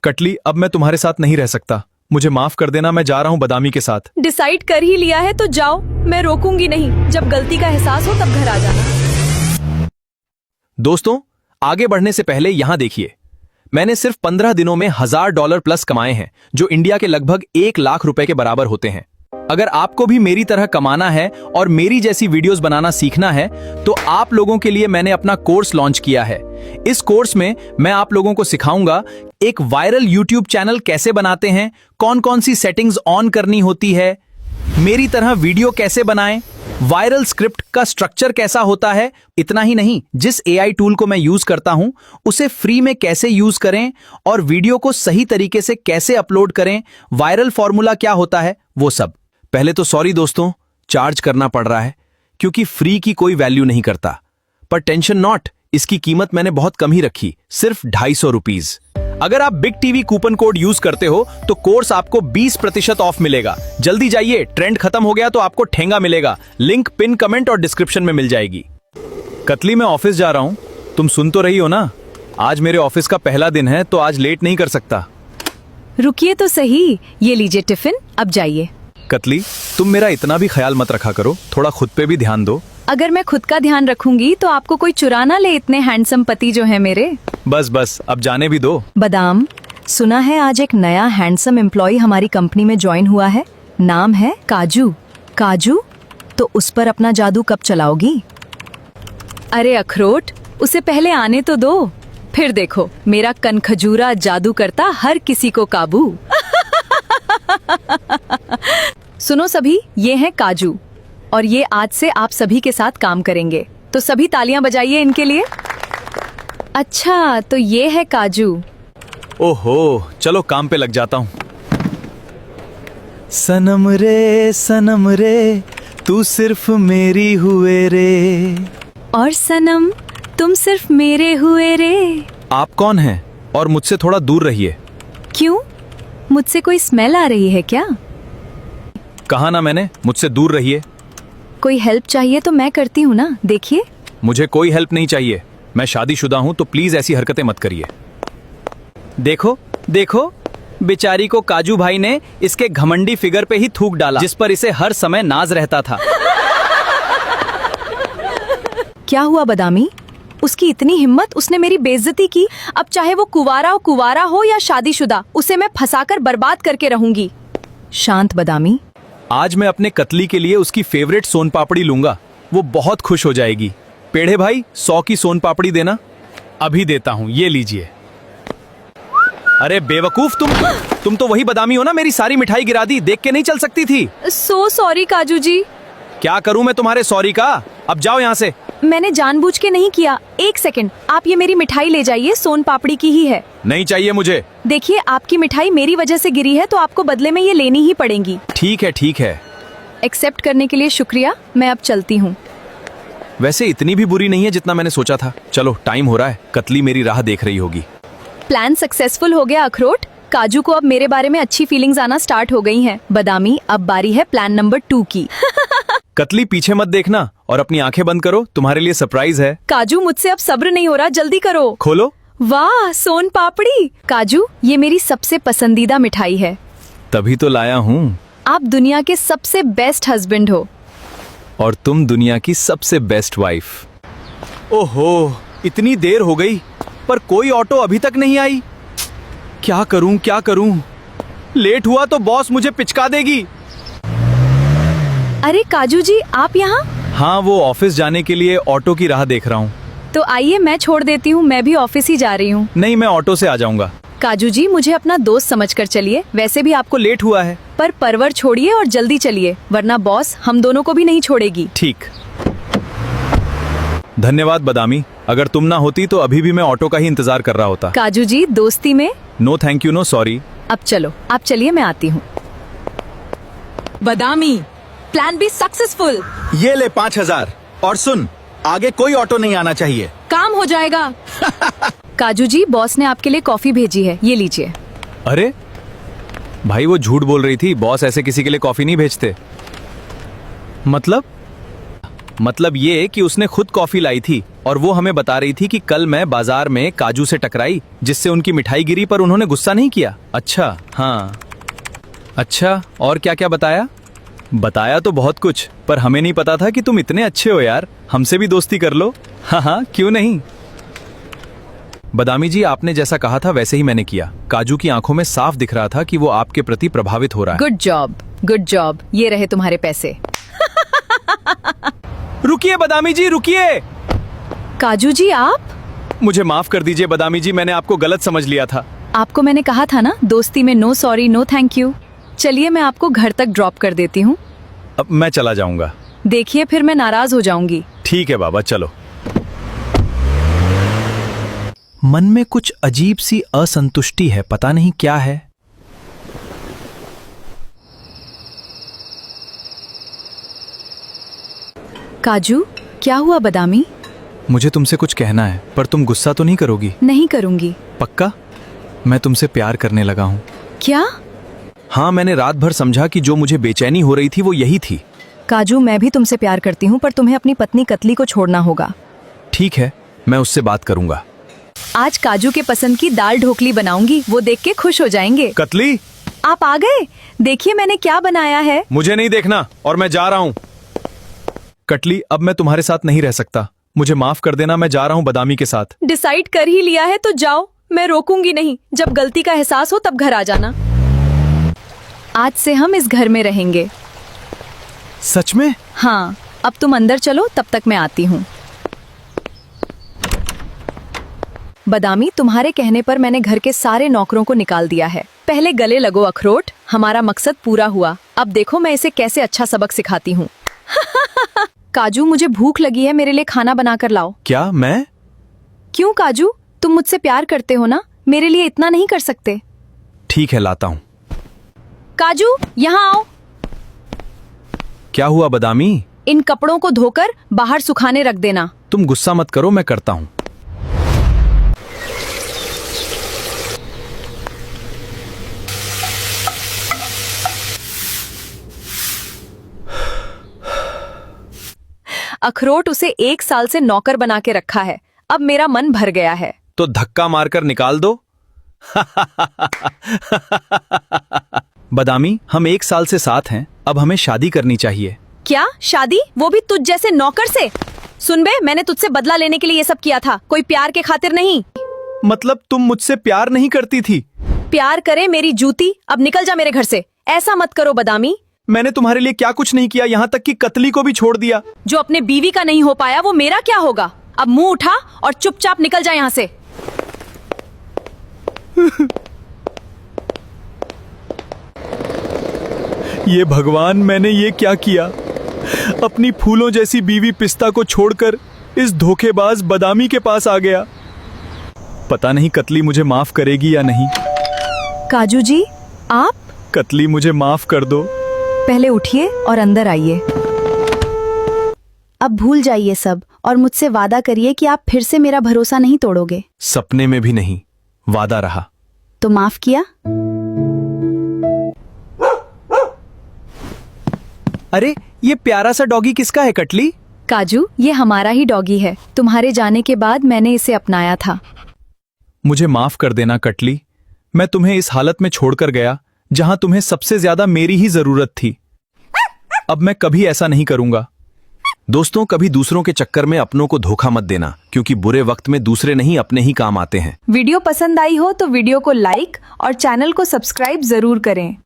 कटली, अब मैं तुम्हारे साथ नहीं रह सकता। मुझे माफ कर देना, मैं जा रहा हूँ बदामी के साथ। डिसाइड कर ही लिया है तो जाओ, मैं रोकूंगी नहीं। जब गलती का एहसास हो तब घर आ जाना। दोस्तों, आगे बढ़ने से पहले यहां देखिए, मैंने सिर्फ 15 दिनों में $1000 प्लस कमाए हैं, जो इंडिया के लगभग 1 लाख रुपए के बराबर होते हैं। अगर आपको भी मेरी तरह कमाना है और मेरी जैसी वीडियोस बनाना सीखना है, तो आप लोगों के लिए मैंने अपना कोर्स लॉन्च किया है। इस कोर्स में मैं आप लोगों को सिखाऊंगा एक वायरल यूट्यूब चैनल कैसे बनाते हैं, कौन कौन सी सेटिंग्स ऑन करनी होती है, मेरी तरह वीडियो कैसे बनाएं, वायरल स्क्रिप्ट का स्ट्रक्चर कैसा होता है। इतना ही नहीं, जिस एआई टूल को मैं यूज करता हूं उसे फ्री में कैसे यूज करें और वीडियो को सही तरीके से कैसे अपलोड करें, वायरल फॉर्मूला क्या होता है, वो सब। पहले तो सॉरी दोस्तों, चार्ज करना पड़ रहा है क्योंकि फ्री की कोई वैल्यू नहीं करता, पर टेंशन नॉट, इसकी कीमत मैंने बहुत कम ही रखी, सिर्फ 250 रुपीज। अगर आप big TV coupon code use करते हो तो कोर्स आपको 20% ऑफ मिलेगा। जल्दी जाइए, ट्रेंड खत्म हो गया तो आपको ठेंगा मिलेगा। लिंक पिन कमेंट और डिस्क्रिप्शन में मिल जाएगी। कतली, मैं ऑफिस जा रहा हूं, तुम सुन तो रही हो ना? आज मेरे ऑफिस का पहला दिन है तो आज लेट नहीं कर सकता। रुकिए तो सही, ये लीजिए टिफिन, अब जाइए। कतली, तुम मेरा इतना भी ख्याल मत रखा करो, थोड़ा खुद पे भी ध्यान दो। अगर मैं खुद का ध्यान रखूंगी तो आपको कोई चुरा ना ले, इतने हैंडसम पति जो है मेरे। बस बस, अब जाने भी दो। बादाम, सुना है आज एक नया हैंडसम एम्प्लॉय हमारी कंपनी में ज्वाइन हुआ है, नाम है काजू। काजू, तो उस पर अपना जादू कब चलाओगी? अरे अखरोट, उसे पहले आने तो दो, फिर देखो मेरा कनखजूरा जादू करता हर किसी को काबू। सुनो सभी, ये हैं काजू और ये आज से आप सभी के साथ काम करेंगे, तो सभी तालियां बजाइए इनके लिए। अच्छा, तो ये है काजू। ओहो, चलो काम पे लग जाता हूँ। सनम रे तू सिर्फ मेरी हुए रे। और सनम, तुम सिर्फ मेरे हुए रे। आप कौन हैं और मुझसे थोड़ा दूर रहिए। क्यों, मुझसे कोई स्मेल आ रही है क्या? कहा ना मैंने, मुझसे दूर रहिए। कोई हेल्प चाहिए तो मैं करती हूँ ना, देखिए। मुझे कोई हेल्प नहीं चाहिए, मैं शादीशुदा हूँ, तो प्लीज ऐसी हरकतें मत करिए। देखो देखो, बेचारी को काजू भाई ने इसके घमंडी फिगर पे ही थूक डाला, जिस पर इसे हर समय नाज रहता था। क्या हुआ बादामी? उसकी इतनी हिम्मत, उसने मेरी बेइज्जती की। अब चाहे वो कुवारा हो या शादीशुदा, उसे मैं फंसाकर बर्बाद करके रहूंगी। शांत बादामी। आज मैं अपने कतली के लिए उसकी फेवरेट सोन पापड़ी लूंगा, वो बहुत खुश हो जाएगी। पेड़े भाई, 100 की सोन पापड़ी देना। अभी देता हूँ, ये लीजिए। अरे बेवकूफ, तुम तो वही बादामी हो ना, मेरी सारी मिठाई गिरा दी, देख के नहीं चल सकती थी। सो सॉरी काजू जी। क्या करूं मैं तुम्हारे सॉरी का? अब जाओ यहाँ से। मैंने जानबूझ के नहीं किया। एक सेकंड, आप ये मेरी मिठाई ले जाइए, सोन पापड़ी की ही है। नहीं चाहिए मुझे। देखिए, आपकी मिठाई मेरी वजह से गिरी है तो आपको बदले में ये लेनी ही पड़ेगी। ठीक है। एक्सेप्ट करने के लिए शुक्रिया, मैं अब चलती हूँ। वैसे इतनी भी बुरी नहीं है जितना मैंने सोचा था। चलो, टाइम हो रहा है, कतली मेरी राह देख रही होगी। प्लान सक्सेसफुल हो गया अखरोट। काजू को अब मेरे बारे में अच्छी फीलिंग्स आना स्टार्ट हो गई हैं। बादामी, अब बारी है प्लान नंबर 2 की। कतली, पीछे मत देखना और अपनी आंखें बंद करो, तुम्हारे लिए सरप्राइज है। काजू, मुझसे अब सब्र नहीं हो रहा, जल्दी करो। खोलो। वाह, सोन पापड़ी। काजू, ये मेरी सबसे पसंदीदा मिठाई है। तभी तो लाया हूँ। आप दुनिया के सबसे बेस्ट हस्बैंड हो। और तुम दुनिया की सबसे बेस्ट वाइफ। ओहो, इतनी देर हो गई पर कोई ऑटो अभी तक नहीं आई। क्या करूं? लेट हुआ तो बॉस मुझे पिचका देगी। अरे काजू जी, आप यहाँ? हाँ, वो ऑफिस जाने के लिए ऑटो की राह देख रहा हूँ। तो आइए, मैं छोड़ देती हूँ, मैं भी ऑफिस ही जा रही हूँ। नहीं, मैं ऑटो से आ जाऊंगा। काजू जी, मुझे अपना दोस्त समझकर चलिए, वैसे भी आपको लेट हुआ है। पर परवर छोड़िए और जल्दी चलिए, वरना बॉस हम दोनों को भी नहीं छोड़ेगी। ठीक। धन्यवाद बादामी, अगर तुम ना होती तो अभी भी मैं ऑटो का ही इंतजार कर रहा होता। काजू जी, दोस्ती में no thank you, no sorry. अब चलो, आप चलिए, मैं आती हूँ। बादामी, प्लान भी सक्सेसफुल। ये ले 5000 और सुन, आगे कोई ऑटो नहीं आना चाहिए। काम हो जाएगा। काजू जी, बॉस ने आपके लिए कॉफी भेजी है, ये लीजिए। अरे भाई, वो झूठ बोल रही थी, बॉस ऐसे किसी के लिए कॉफी नहीं भेजते। मतलब मतलब ये कि उसने खुद कॉफी लाई थी और वो हमें बता रही थी कि कल मैं बाजार में काजू से टकराई जिससे उनकी मिठाई गिरी, पर उन्होंने गुस्सा नहीं किया। अच्छा, हाँ। अच्छा, और क्या क्या बताया? बताया तो बहुत कुछ, पर हमें नहीं पता था कि तुम इतने अच्छे हो यार, हमसे भी दोस्ती कर लो। हाँ हाँ, क्यों नहीं। बदामी जी, आपने जैसा कहा था वैसे ही मैंने किया। काजू की आंखों में साफ दिख रहा था कि वो आपके प्रति प्रभावित हो रहा है। Good job, good job. ये रहे तुम्हारे पैसे। रुकिए बदामी जी, रुकिए। काजू जी, आप? मुझे माफ कर दीजिए बदामी जी, मैंने आपको गलत समझ लिया था। आपको मैंने कहा था ना, दोस्ती में no sorry no thank you. चलिए मैं आपको घर तक ड्रॉप कर देती हूँ। अब मैं चला जाऊंगा। देखिए फिर मैं नाराज हो जाऊंगी। ठीक है बाबा, चलो। मन में कुछ अजीब सी असंतुष्टि है, पता नहीं क्या है। काजू, क्या हुआ बदामी? मुझे तुमसे कुछ कहना है, पर तुम गुस्सा तो नहीं करोगी? नहीं करूंगी। पक्का? मैं तुमसे प्यार करने लगा हूँ। क्या? हाँ, मैंने रात भर समझा कि जो मुझे बेचैनी हो रही थी वो यही थी। काजू, मैं भी तुमसे प्यार करती हूँ, पर तुम्हें अपनी पत्नी कतली को छोड़ना होगा। ठीक है, मैं उससे बात करूंगा। आज काजू के पसंद की दाल ढोकली बनाऊंगी, वो देख के खुश हो जाएंगे। कतली, आप आ गए? देखिए मैंने क्या बनाया है। मुझे नहीं देखना और मैं जा रहा हूँ। कटली, अब मैं तुम्हारे साथ नहीं रह सकता, मुझे माफ कर देना, मैं जा रहा हूँ बदामी के साथ। डिसाइड कर ही लिया है तो जाओ, मैं रोकूंगी नहीं। जब गलती का एहसास हो तब घर आ जाना। आज से हम इस घर में रहेंगे। सच में? हाँ, अब तुम अंदर चलो, तब तक मैं आती हूँ। बदामी, तुम्हारे कहने पर मैंने घर के सारे नौकरों को निकाल दिया है। पहले गले लगो अखरोट, हमारा मकसद पूरा हुआ। अब देखो मैं इसे कैसे अच्छा सबक सिखाती हूँ। काजू, मुझे भूख लगी है, मेरे लिए खाना बना कर लाओ। क्या? मैं? क्यों काजू, तुम मुझसे प्यार करते हो ना, मेरे लिए इतना नहीं कर सकते? ठीक है, लाता हूँ। काजू, यहाँ आओ। क्या हुआ बदामी? इन कपड़ों को धोकर बाहर सुखाने रख देना। तुम गुस्सा मत करो, मैं करता हूँ। अखरोट उसे 1 साल से नौकर बना के रखा है, अब मेरा मन भर गया है। तो धक्का मारकर निकाल दो। बदामी, हम 1 साल से साथ हैं, अब हमें शादी करनी चाहिए। क्या शादी? वो भी तुझ जैसे नौकर से? सुन बे, मैंने तुझसे बदला लेने के लिए ये सब किया था, कोई प्यार के खातिर नहीं। मतलब तुम मुझसे प्यार नहीं करती थी? प्यार करे मेरी जूती, अब निकल जा मेरे घर से। ऐसा मत करो बदामी। मैंने तुम्हारे लिए क्या कुछ नहीं किया, यहाँ तक कि कतली को भी छोड़ दिया। जो अपने बीवी का नहीं हो पाया वो मेरा क्या होगा? अब मुंह उठा और चुपचाप निकल जा यहाँ से। ये भगवान, मैंने ये क्या किया? अपनी फूलों जैसी बीवी पिस्ता को छोड़कर इस धोखेबाज बदामी के पास आ गया। पता नहीं कतली मुझे माफ करेगी या नहीं। काजू जी, आप? कतली, मुझे माफ कर दो। पहले उठिए और अंदर आइए। अब भूल जाइए सब और मुझसे वादा करिए कि आप फिर से मेरा भरोसा नहीं तोड़ोगे। सपने में भी नहीं, वादा रहा। तो माफ किया? अरे, ये प्यारा सा डॉगी किसका है कटली? काजू, ये हमारा ही डॉगी है। तुम्हारे जाने के बाद मैंने इसे अपनाया था। मुझे माफ कर देना कटली, मैं तुम्हें इस हालत में छोड़कर गया जहां तुम्हें सबसे ज्यादा मेरी ही जरूरत थी। अब मैं कभी ऐसा नहीं करूंगा। दोस्तों, कभी दूसरों के चक्कर में अपनों को धोखा मत देना, क्योंकि बुरे वक्त में दूसरे नहीं अपने ही काम आते हैं। वीडियो पसंद आई हो तो वीडियो को लाइक और चैनल को सब्सक्राइब जरूर करें।